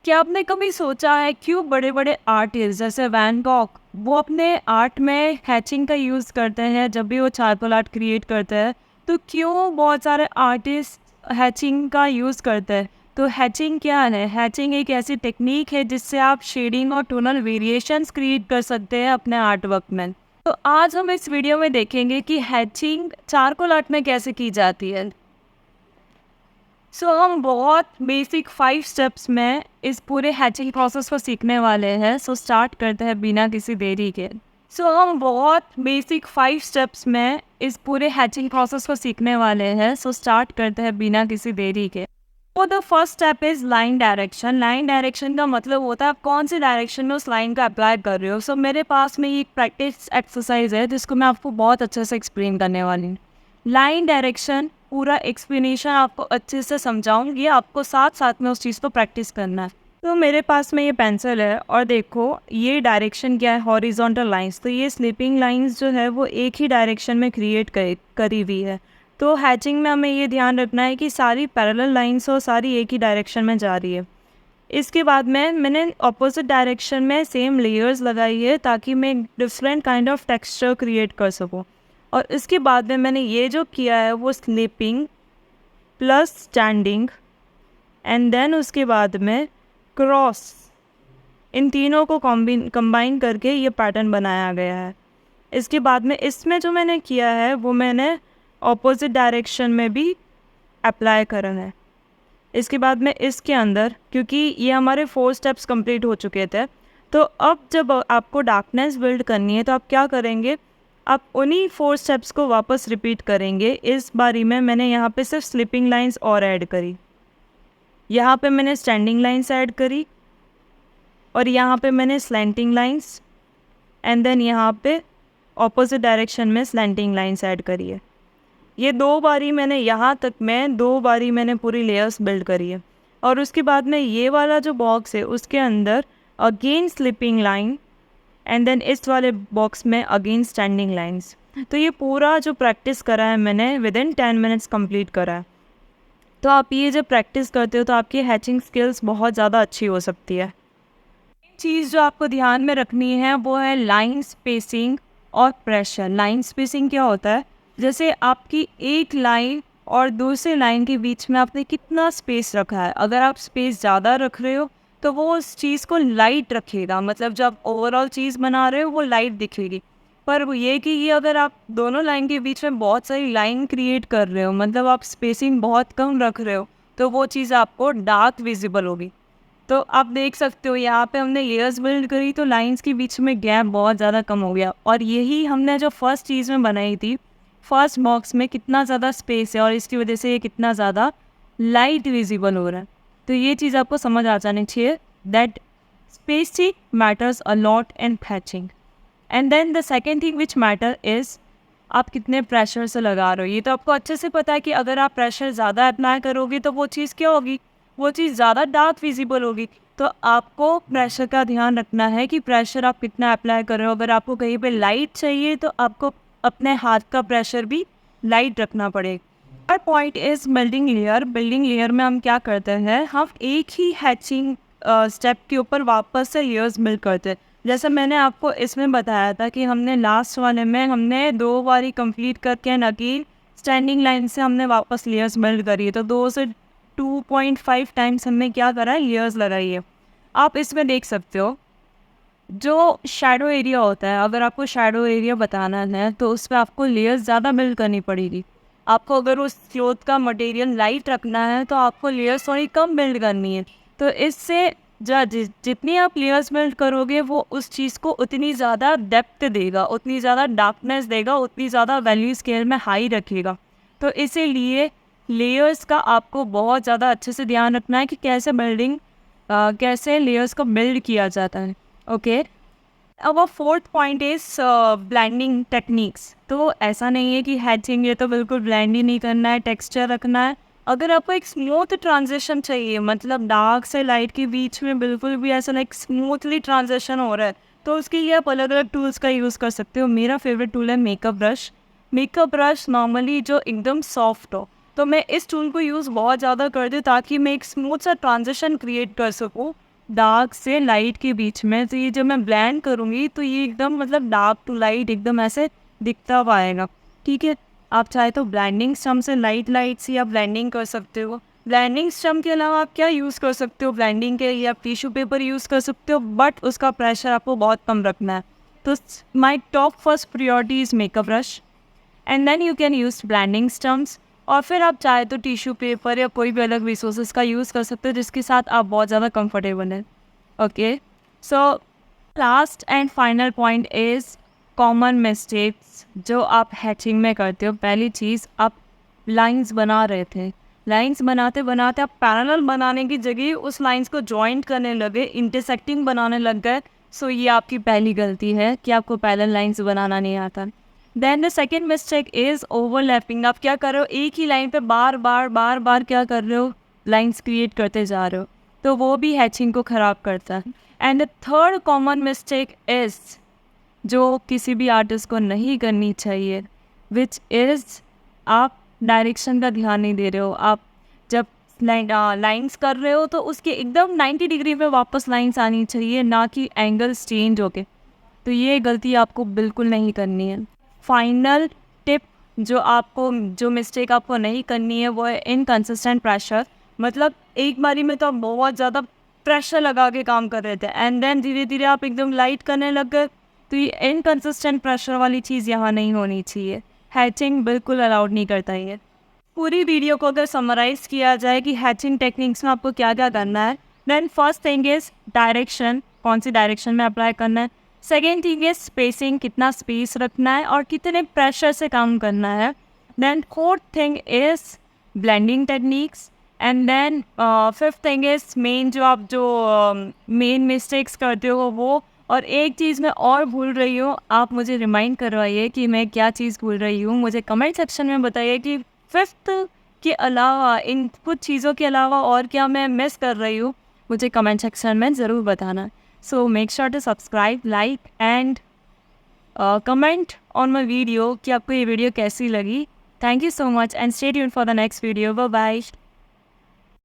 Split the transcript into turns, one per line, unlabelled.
क्या आपने कभी सोचा है क्यों बड़े बड़े आर्टिस्ट जैसे वैन गॉग वो अपने आर्ट में हैचिंग का यूज़ करते हैं जब भी वो चारकोल आर्ट क्रिएट करते हैं? तो क्यों बहुत सारे आर्टिस्ट हैचिंग का यूज़ करते हैं? तो हैचिंग क्या है? हैचिंग एक ऐसी टेक्निक है जिससे आप शेडिंग और टोनल वेरिएशंस क्रिएट कर सकते हैं अपने आर्ट वर्क में। तो आज हम इस वीडियो में देखेंगे कि हैचिंग चारकोल आर्ट में कैसे की जाती है। हम बहुत बेसिक 5 स्टेप्स में इस पूरे हैचिंग प्रोसेस को सीखने वाले हैं। स्टार्ट करते हैं बिना किसी देरी के। हम बहुत बेसिक 5 स्टेप्स में इस पूरे हैचिंग प्रोसेस को सीखने वाले हैं। स्टार्ट करते हैं बिना किसी देरी के। The first step is line direction. Line direction का मतलब होता है आप कौन से डायरेक्शन में उस लाइन को अप्लाई कर रहे हो। मेरे पास में ये एक प्रैक्टिस एक्सरसाइज है जिसको मैं आपको बहुत अच्छे से एक्सप्लेन करने वाली हूँ। लाइन डायरेक्शन पूरा एक्सप्लेनेशन आपको अच्छे से समझाऊंगी, आपको साथ साथ में उस चीज़ को प्रैक्टिस करना है। तो मेरे पास में ये पेंसिल है और देखो ये डायरेक्शन क्या है, हॉरिजॉन्टल लाइंस। तो ये स्लिपिंग लाइंस जो है वो एक ही डायरेक्शन में क्रिएट करी हुई है। तो हैचिंग में हमें ये ध्यान रखना है कि सारी पैरेलल लाइंस और सारी एक ही डायरेक्शन में जा रही है। इसके बाद में मैंने ऑपोजिट डायरेक्शन में सेम लेयर्स लगाई है ताकि मैं different kind of texture create कर सकूँ। और इसके बाद में मैंने ये जो किया है वो sleeping plus standing and then उसके बाद में क्रॉस, इन तीनों को कंबाइन करके ये पैटर्न बनाया गया है। इसके बाद में इसमें जो मैंने किया है वो मैंने ऑपोजिट डायरेक्शन में भी अप्लाई करा है। इसके बाद में इसके अंदर, क्योंकि ये हमारे 4 स्टेप्स कंप्लीट हो चुके थे, तो अब जब आपको डार्कनेस बिल्ड करनी है तो आप क्या करेंगे, आप उन्हीं 4 स्टेप्स को वापस रिपीट करेंगे। इस बारी में मैंने यहाँ पे सिर्फ स्लिपिंग लाइंस और ऐड करी, यहाँ पे मैंने स्टैंडिंग लाइंस ऐड करी और यहाँ पे मैंने स्लैंटिंग लाइंस एंड देन यहाँ पे ऑपोजिट डायरेक्शन में स्लैंटिंग लाइंस ऐड करी है। ये 2 बारी मैंने, यहाँ तक मैं 2 बारी मैंने पूरी लेयर्स बिल्ड करी है। और उसके बाद में ये वाला जो बॉक्स है उसके अंदर again sleeping line and then इस वाले बॉक्स में अगेन स्टैंडिंग लाइंस। तो ये पूरा जो प्रैक्टिस करा है मैंने विद इन 10 मिनट्स कंप्लीट करा है। तो आप ये जब प्रैक्टिस करते हो तो आपकी हैचिंग स्किल्स बहुत ज़्यादा अच्छी हो सकती है। चीज़ जो आपको ध्यान में रखनी है वो है लाइन स्पेसिंग और प्रेशर। लाइन स्पेसिंग क्या होता है, जैसे आपकी एक लाइन और दूसरी लाइन के बीच में आपने कितना स्पेस रखा है। अगर आप स्पेस ज़्यादा रख रहे हो तो वो उस चीज़ को लाइट रखेगा, मतलब जब ओवरऑल चीज़ बना रहे हो वो लाइट दिखेगी। पर वो ये कि ये अगर आप दोनों लाइन के बीच में बहुत सारी लाइन क्रिएट कर रहे हो, मतलब आप स्पेसिंग बहुत कम रख रहे हो, तो वो चीज़ आपको डार्क विजिबल होगी। तो आप देख सकते हो यहाँ पे हमने लेयर्स बिल्ड करी तो लाइंस के बीच में गैप बहुत ज़्यादा कम हो गया। और यही हमने जो फर्स्ट चीज़ में बनाई थी, फर्स्ट बॉक्स में कितना ज़्यादा स्पेस है और इसकी वजह से ये कितना ज़्यादा लाइट विजिबल हो रहा है। तो ये चीज़ आपको समझ आ जानी चाहिए that spacing matters a lot in patching. And then the second thing which matter is आप कितने प्रेशर से लगा रहे हो। ये तो आपको अच्छे से पता है कि अगर आप प्रेशर ज़्यादा अप्लाई करोगे तो वो चीज़ क्या होगी, वो चीज़ ज़्यादा डार्क विजिबल होगी। तो आपको प्रेशर का ध्यान रखना है कि प्रेशर आप कितना अप्लाई कर रहे हो। अगर आपको कहीं पे लाइट चाहिए तो आपको अपने हाथ का प्रेशर भी लाइट रखना पड़ेगा। और point is building layer. Building layer में हम क्या करते हैं, हम एक ही हैचिंग स्टेप के ऊपर वापस से लेयर्स बिल्ड करते हैं। जैसे मैंने आपको इसमें बताया था कि हमने लास्ट वाले में हमने 2 बारी कंप्लीट करके एंड अगेन स्टैंडिंग लाइन से हमने वापस लेयर्स बिल्ड करी है। तो 2 से 2.5 टाइम्स हमने क्या करा है, लेयर्स लगाई है। आप इसमें देख सकते हो जो शैडो एरिया होता है, अगर आपको शैडो एरिया बताना है तो उस पर आपको लेयर्स ज़्यादा बिल्ड करनी पड़ेगी। आपको अगर उस क्लोथ का मटेरियल लाइट रखना है तो आपको लेयर्स थोड़ी कम बिल्ड करनी है। तो इससे जितनी आप लेयर्स बिल्ड करोगे वो उस चीज़ को उतनी ज़्यादा डेप्थ देगा, उतनी ज़्यादा डार्कनेस देगा, उतनी ज़्यादा वैल्यू स्केल में हाई रखेगा। तो इसीलिए लेयर्स का आपको बहुत ज़्यादा अच्छे से ध्यान रखना है कि कैसे लेयर्स को बिल्ड किया जाता है। ओके, अब fourth point is blending techniques. तो ऐसा नहीं है कि हैचिंग ये तो बिल्कुल ब्लेंड ही नहीं करना है, टेक्सचर रखना है। अगर आपको एक स्मूथ ट्रांजिशन चाहिए, मतलब डार्क से लाइट के बीच में बिल्कुल भी ऐसा लाइक स्मूथली ट्रांजिशन हो रहा है, तो उसके लिए आप अलग अलग टूल्स का यूज़ कर सकते हो। मेरा फेवरेट टूल है makeup brush. Makeup brush normally जो एकदम सॉफ्ट हो, तो मैं इस टूल को यूज़ बहुत ज़्यादा करती हूँ ताकि मैं एक स्मूथ सा ट्रांजिशन क्रिएट कर सकूँ डार्क से लाइट के बीच में। तो ये जब मैं ब्लेंड करूँगी तो ये एकदम मतलब डार्क टू लाइट एकदम ऐसे दिखता हुआ आएगा। ठीक है, आप चाहे तो ब्लेंडिंग स्टम्प से लाइट से आप ब्लेंडिंग कर सकते हो। ब्लेंडिंग स्टम्प के अलावा आप क्या यूज़ कर सकते हो ब्लेंडिंग के लिए? आप टिश्यू पेपर यूज़ कर सकते हो, बट उसका प्रेशर आपको बहुत कम रखना है। तो my top first priority is makeup brush and then you can use blending stumps. और फिर आप चाहे तो टिश्यू पेपर या कोई भी अलग रिसोर्सेज का यूज़ कर सकते हो जिसके साथ आप बहुत ज़्यादा कंफर्टेबल हैं। Okay, so last and final point is common mistakes जो आप हैचिंग में करते हो। पहली चीज़, आप लाइंस बना रहे थे, लाइंस बनाते बनाते आप पैरेलल बनाने की जगह उस लाइंस को जॉइंट करने लगे, इंटरसेक्टिंग बनाने लग गए। सो ये आपकी पहली गलती है कि आपको पैरेलल लाइंस बनाना नहीं आता। Then the second mistake is overlapping. आप क्या कर रहे हो, एक ही लाइन पे बार बार क्या कर रहे हो, लाइंस क्रिएट करते जा रहे हो, तो वो भी हैचिंग को ख़राब करता है। And the third common mistake is जो किसी भी आर्टिस्ट को नहीं करनी चाहिए, विच इज़ आप डायरेक्शन का ध्यान नहीं दे रहे हो। आप जब लाइंस कर रहे हो तो उसके एकदम 90 डिग्री पे वापस लाइंस आनी चाहिए, ना कि एंगल्स चेंज होके। तो ये गलती आपको बिल्कुल नहीं करनी है। फाइनल टिप जो मिस्टेक आपको नहीं करनी है वो है इनकंसिस्टेंट प्रेशर। मतलब एक बारी में तो आप बहुत ज़्यादा प्रेशर लगा के काम कर रहे थे एंड देन धीरे धीरे आप एकदम लाइट करने लग गए। तो ये इनकंसिस्टेंट प्रेशर वाली चीज़ यहाँ नहीं होनी चाहिए। हैचिंग बिल्कुल अलाउड नहीं करता ये। पूरी वीडियो को अगर समराइज़ किया जाए कि हैचिंग टेक्निक्स में आपको क्या क्या करना है, then first thing is direction, कौन सी डायरेक्शन में अप्लाई करना है। सेकेंड थिंग इज स्पेसिंग, कितना स्पेस रखना है और कितने प्रेशर से काम करना है। Then fourth thing is blending techniques and then fifth thing is main mistakes करते हो वो। और एक चीज़ मैं और भूल रही हूँ, आप मुझे रिमाइंड करवाइए कि मैं क्या चीज़ भूल रही हूँ। मुझे कमेंट सेक्शन में बताइए कि फिफ्थ के अलावा, इन कुछ चीज़ों के अलावा और क्या मैं मिस कर रही हूँ, मुझे कमेंट सेक्शन में ज़रूर बताना। So make sure to subscribe, like and comment on my video कि आपको ये वीडियो कैसी लगी। Thank you so much and stay tuned for the next video. Bye bye.